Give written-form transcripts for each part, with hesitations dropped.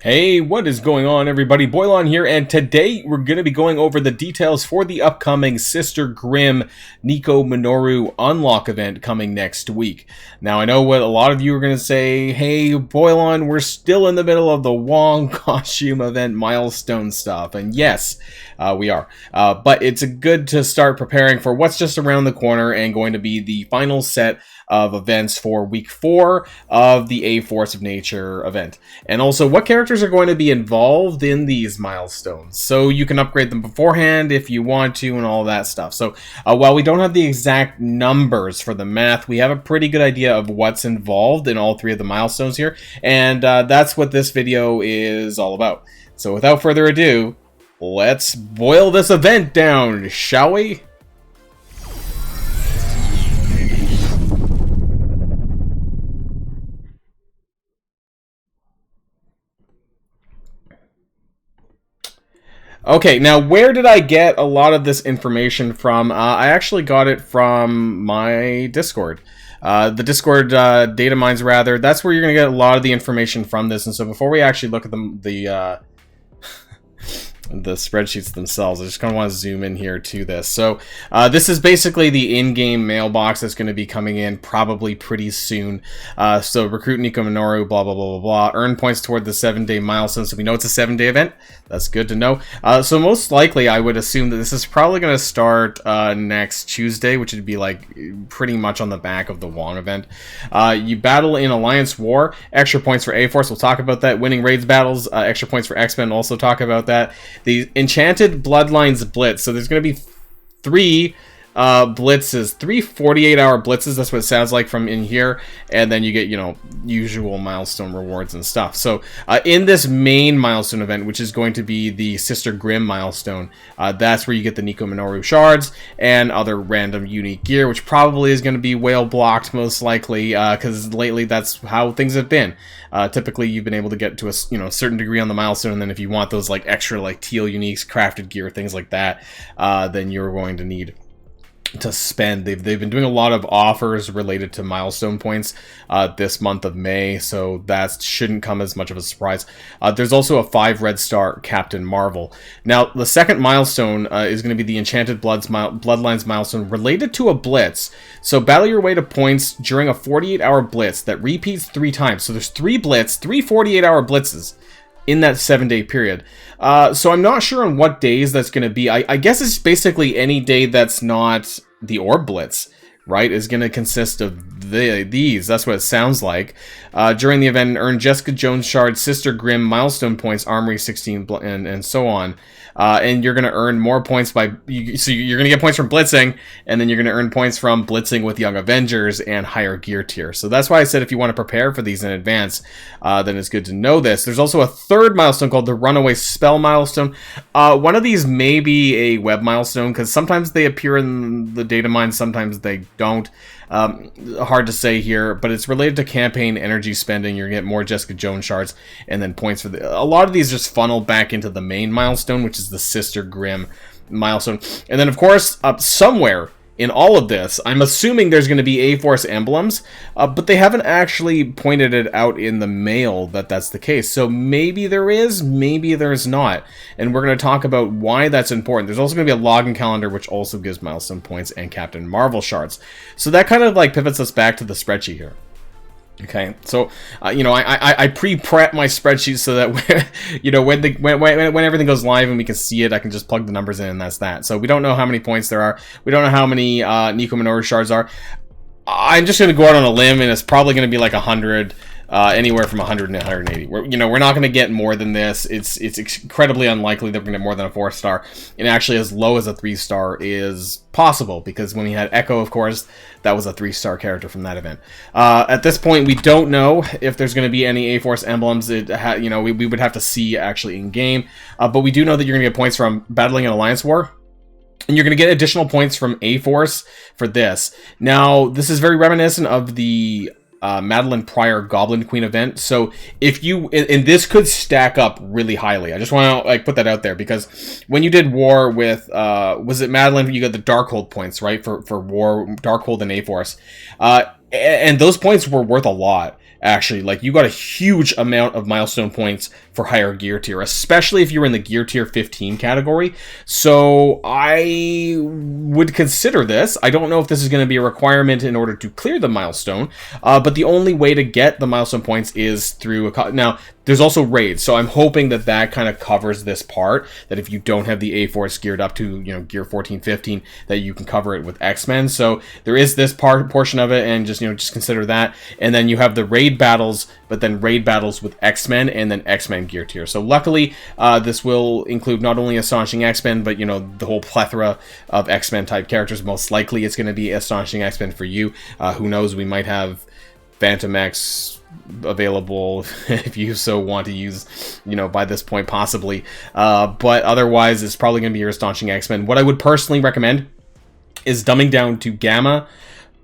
Hey, what is going on, everybody? Boilon here, and today we're going to be going over the details for the upcoming Sister Grimm Nico Minoru unlock event coming next week. Now, I know what a lot of you are going to say, hey, Boilon, we're still in the middle of the Wong costume event milestone stuff, and yes, we are. But it's good to start preparing for what's just around the corner and going to be the final set of events for week 4 of the A Force of Nature event. And also what characters are going to be involved in these milestones. So you can upgrade them beforehand if you want to and all that stuff. So while we don't have the exact numbers for the math, we have a pretty good idea of what's involved in all 3 of the milestones here. And that's what this video is all about. So without further ado, let's boil this event down, shall we? Okay, now where did I get a lot of this information from? I actually got it from my Discord. The Discord data mines, rather. That's where you're going to get a lot of the information from this. And so before we actually look at the spreadsheets themselves, I just kind of want to zoom in here to this. So this is basically the in-game mailbox that's going to be coming in probably pretty soon. So recruit Nico Minoru, blah, blah, blah, blah, blah. Earn points toward the 7-day milestone. So we know it's a 7-day event. That's good to know. So most likely, I would assume that this is probably going to start next Tuesday, which would be like pretty much on the back of the Wong event. You battle in Alliance War, extra points for A-Force. We'll talk about that. Winning raids battles, extra points for X-Men. We'll also talk about that. The Enchanted Bloodlines Blitz. So there's going to be 3 blitzes, 3 48-hour blitzes. That's what it sounds like from in here. And then you get, you know, usual milestone rewards and stuff. So in this main milestone event, which is going to be the Sister Grimm milestone, that's where you get the Nico Minoru shards and other random unique gear, which probably is going to be whale blocked most likely, because lately that's how things have been. Typically, you've been able to get to a certain degree on the milestone, and then if you want those like extra like teal uniques, crafted gear, things like that, then you're going to need to spend. They've been doing a lot of offers related to milestone points this month of May, so that shouldn't come as much of a surprise. There's also a 5 red star Captain Marvel. Now, the second milestone is going to be the Enchanted Bloodlines milestone related to a blitz. So battle your way to points during a 48-hour blitz that repeats 3 times. So there's 3 blitz, 3 48-hour blitzes in that 7-day period. So I'm not sure on what days that's going to be. I guess it's basically any day that's not the Orb Blitz, right, is going to consist of these. That's what it sounds like. During the event, earn Jessica Jones Shard, Sister Grimm, Milestone points, Armory 16, and so on. And you're going to earn more points by... So you're going to get points from blitzing, and then you're going to earn points from blitzing with Young Avengers and higher gear tier. So that's why I said if you want to prepare for these in advance, then it's good to know this. There's also a 3rd milestone called the Runaway Spell milestone. One of these may be a web milestone, because sometimes they appear in the data mine, sometimes they don't. Hard to say here, but it's related to campaign energy spending. You're gonna get more Jessica Jones shards and then points for a lot of these just funnel back into the main milestone, which is the Sister Grimm milestone. And then of course somewhere in all of this, I'm assuming there's going to be A-Force emblems, but they haven't actually pointed it out in the mail that that's the case. So maybe there is, maybe there's not. And we're going to talk about why that's important. There's also going to be a login calendar, which also gives milestone points and Captain Marvel shards. So that kind of like pivots us back to the spreadsheet here. Okay, so I pre-prep my spreadsheet so that when everything goes live and we can see it, I can just plug the numbers in and that's that. So we don't know how many points there are. We don't know how many Nico Minoru shards are. I'm just going to go out on a limb, and it's probably going to be like 100. Anywhere from 100 to 180. We're not going to get more than this. It's incredibly unlikely that we're going to get more than a 4-star. And actually, as low as a 3-star is possible, because when we had Echo, of course, that was a 3-star character from that event. At this point, we don't know if there's going to be any A-Force emblems. We would have to see actually in game. But we do know that you're going to get points from battling an Alliance War. And you're going to get additional points from A-Force for this. Now, this is very reminiscent of the Madeline Pryor Goblin Queen event. So if you, and this could stack up really highly. I just want to like put that out there, because when you did war with, was it Madeline? You got the Darkhold points, right? For war, Darkhold and A-Force. And those points were worth a lot. actually. Like, you got a huge amount of milestone points for higher gear tier, especially if you're in the gear tier 15 category. So I would consider this. I don't know if this is going to be a requirement in order to clear the milestone, but the only way to get the milestone points is through now, there's also raids, so I'm hoping that that kind of covers this part, that if you don't have the A-Force geared up to, you know, gear 14, 15, that you can cover it with X-Men. So there is this portion of it, and just, you know, just consider that. And then you have the raid battles, but then raid battles with X-Men, and then X-Men gear tier. So luckily, this will include not only Astonishing X-Men, but, you know, the whole plethora of X-Men type characters. Most likely it's going to be Astonishing X-Men for you. Who knows, we might have Phantom X available if you so want to use, you know, by this point possibly, but otherwise it's probably going to be your Astonishing X-Men. What I would personally recommend is dumbing down to Gamma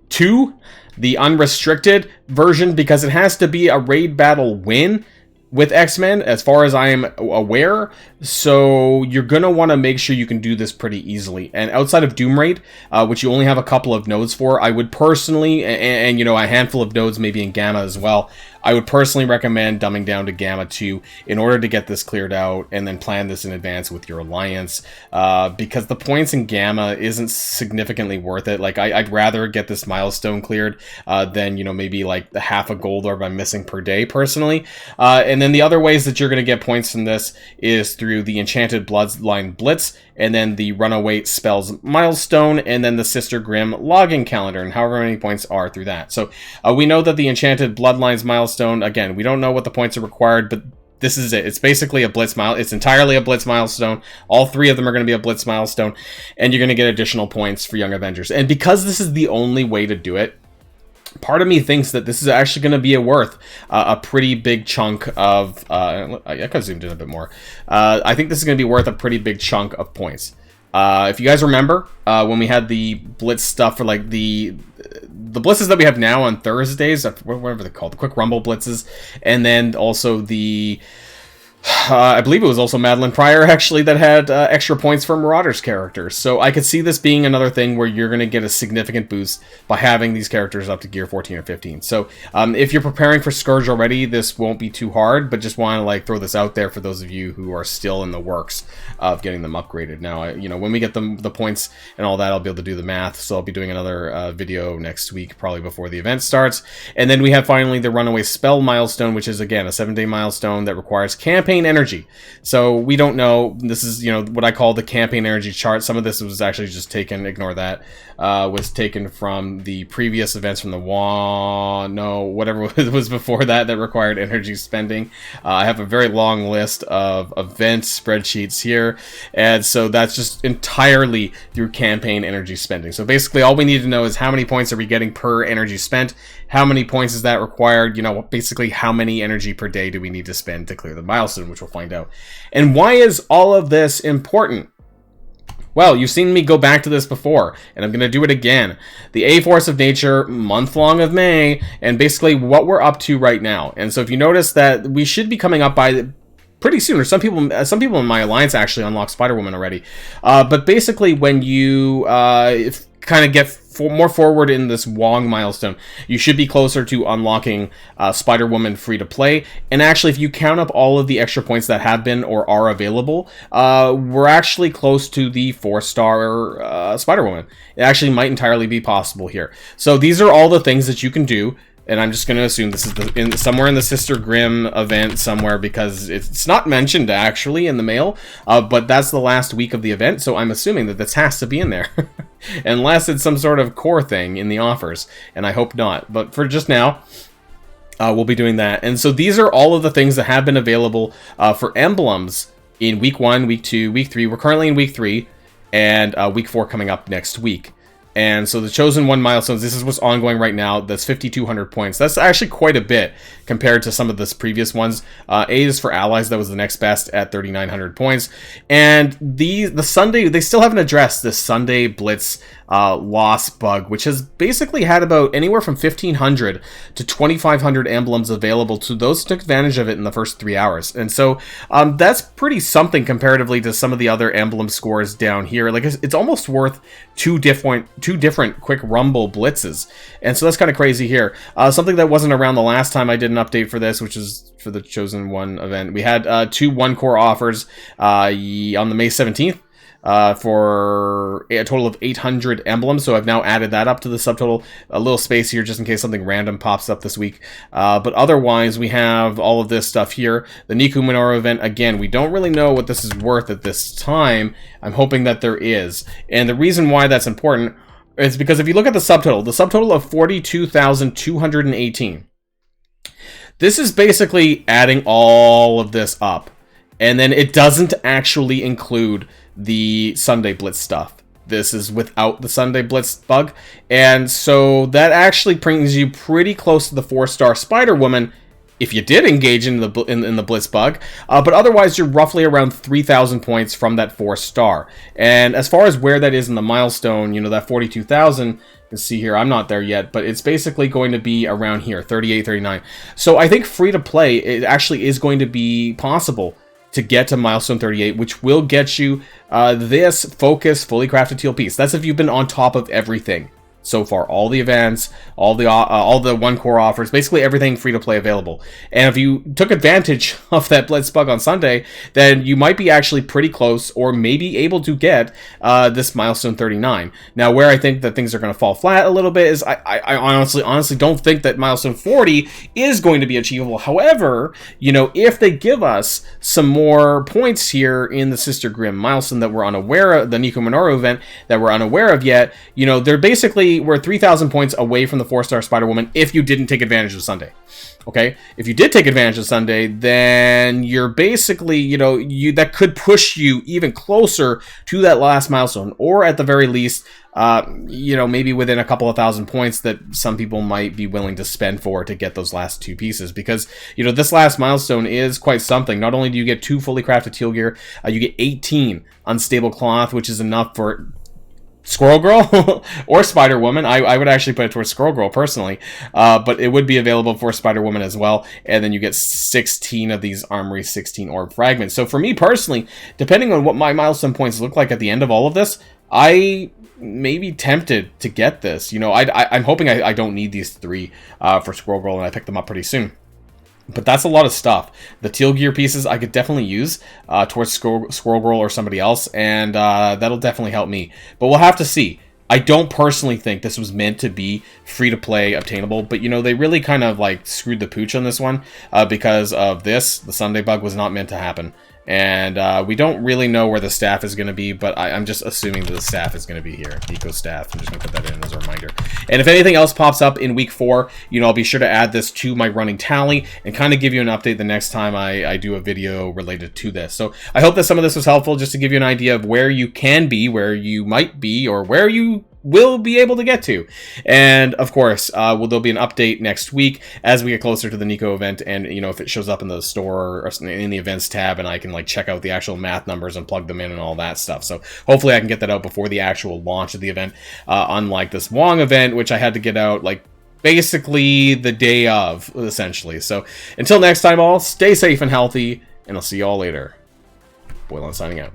2, the unrestricted version, because it has to be a raid battle win with X-Men, as far as I am aware, so you're going to want to make sure you can do this pretty easily. And outside of Doom Raid, which you only have a couple of nodes for, I would personally, and you know, a handful of nodes maybe in Gamma as well, I would personally recommend dumbing down to Gamma 2 in order to get this cleared out, and then plan this in advance with your alliance, because the points in Gamma isn't significantly worth it. Like, I'd rather get this milestone cleared than, you know, maybe like the half a gold orb I'm missing per day, personally. And then the other ways that you're going to get points from this is through the Enchanted Bloodline Blitz, and then the Runaway Spells Milestone, and then the Sister Grimm Logging Calendar, and however many points are through that. So we know that the Enchanted Bloodlines Milestone, again, we don't know what the points are required, but this is it. It's basically a Blitz it's entirely a Blitz milestone. All three of them are going to be a Blitz milestone, and you're going to get additional points for Young Avengers. And because this is the only way to do it, part of me thinks that this is actually going to be worth a pretty big chunk of, I could have zoomed in a bit more. I think this is going to be worth a pretty big chunk of points. If you guys remember, when we had the Blitz stuff for like the blitzes that we have now on Thursdays, whatever they're called, the quick rumble blitzes, and then also the, I believe it was also Madeline Pryor, actually, that had extra points for Marauders characters. So I could see this being another thing where you're going to get a significant boost by having these characters up to gear 14 or 15. So if you're preparing for Scourge already, this won't be too hard, but just want to like throw this out there for those of you who are still in the works of getting them upgraded. Now, you know, when we get the points and all that, I'll be able to do the math. So I'll be doing another video next week, probably before the event starts. And then we have finally the Runaway Spell Milestone, which is, again, a 7-day milestone that requires campaign energy. So we don't know. This is, you know, what I call the campaign energy chart. Some of this was actually just taken, ignore that, was taken from the previous events from the whatever was before that required energy spending. I have a very long list of event spreadsheets here, and so that's just entirely through campaign energy spending. So basically all we need to know is how many points are we getting per energy spent, how many points is that required, you know, basically how many energy per day do we need to spend to clear the milestone, which we'll find out. And why is all of this important? Well, you've seen me go back to this before, and I'm going to do it again. The A-Force of Nature, month-long of May, and basically what we're up to right now. And so if you notice that we should be coming up by pretty soon, or some people in my alliance actually unlock Spider-Woman already. But basically when you kind of get more forward in this Wong milestone, you should be closer to unlocking Spider-Woman free to play. And actually, if you count up all of the extra points that have been or are available, we're actually close to the 4-star Spider-Woman. It actually might entirely be possible here. So these are all the things that you can do. And I'm just going to assume this is somewhere in the Sister Grimm event somewhere, because it's not mentioned actually in the mail, but that's the last week of the event, so I'm assuming that this has to be in there. Unless it's some sort of core thing in the offers, and I hope not. But for just now, we'll be doing that. And so these are all of the things that have been available for emblems in week 1, week 2, week 3. We're currently in week 3, and week 4 coming up next week. And so the Chosen One milestones, this is what's ongoing right now. That's 5,200 points. That's actually quite a bit compared to some of the previous ones. A is for Allies. That was the next best at 3,900 points. And the Sunday, they still haven't addressed the Sunday Blitz loss bug, which has basically had about anywhere from 1,500 to 2,500 emblems available to those who took advantage of it in the first 3 hours. And so that's pretty something comparatively to some of the other emblem scores down here. Like, it's almost worth two different two different quick rumble blitzes, and so that's kind of crazy here. Something that wasn't around the last time I did an update for this, which is for the Chosen One event. We had 2 one-core offers on the May 17th. For a total of 800 emblems, so I've now added that up to the subtotal. A little space here just in case something random pops up this week. But otherwise, we have all of this stuff here. The Nico Minoru event, again, we don't really know what this is worth at this time. I'm hoping that there is. And the reason why that's important is because if you look at the subtotal of 42,218, this is basically adding all of this up. And then it doesn't actually include the Sunday Blitz stuff. This is without the Sunday Blitz bug. And so that actually brings you pretty close to the 4-star Spider-Woman if you did engage in the Blitz bug. But otherwise, you're roughly around 3,000 points from that 4-star. And as far as where that is in the milestone, you know, that 42,000, you can see here, I'm not there yet, but it's basically going to be around here, 38, 39. So I think free to play, it actually is going to be possible to get to Milestone 38, which will get you this Focus Fully Crafted Teal piece. That's if you've been on top of everything so far. All the events, all the one-core offers, basically everything free-to-play available. And if you took advantage of that Blitz bug on Sunday, then you might be actually pretty close or maybe able to get this Milestone 39. Now, where I think that things are going to fall flat a little bit is I honestly don't think that Milestone 40 is going to be achievable. However, you know, if they give us some more points here in the Sister Grimm milestone that we're unaware of, the Nico Minoru event that we're unaware of yet, you know, they're basically we're 3,000 points away from the 4-star Spider-Woman if you didn't take advantage of Sunday. Okay? If you did take advantage of Sunday, then you're basically, you know, that could push you even closer to that last milestone, or at the very least, you know, maybe within a couple of thousand points that some people might be willing to spend for to get those last 2 pieces. Because, you know, this last milestone is quite something. Not only do you get 2 fully crafted teal gear, you get 18 unstable cloth, which is enough for Squirrel Girl or Spider-Woman. I would actually put it towards Squirrel Girl personally, but it would be available for Spider-Woman as well. And then you get 16 of these Armory 16 orb fragments. So for me personally, depending on what my milestone points look like at the end of all of this, I may be tempted to get this. You know, I'm hoping I don't need these 3 for Squirrel Girl, and I pick them up pretty soon. But that's a lot of stuff. The teal gear pieces I could definitely use towards Squirrel Girl or somebody else, and that'll definitely help me. But we'll have to see. I don't personally think this was meant to be free-to-play obtainable, but, you know, they really kind of, like, screwed the pooch on this one because of this. The Sunday bug was not meant to happen. And we don't really know where the staff is going to be, but I'm just assuming that the staff is going to be here. Nico staff. I'm just going to put that in as a reminder. And if anything else pops up in week 4, you know, I'll be sure to add this to my running tally and kind of give you an update the next time I do a video related to this. So I hope that some of this was helpful just to give you an idea of where you can be, where you might be, or where you will be able to get to. And of course, there'll be an update next week as we get closer to the Nico event, and you know, if it shows up in the store or in the events tab, and I can like check out the actual math numbers and plug them in and all that stuff. So hopefully I can get that out before the actual launch of the event, unlike this Wong event, which I had to get out like basically the day of, essentially. So until next time, all stay safe and healthy, and I'll see you all later. Boilon signing out.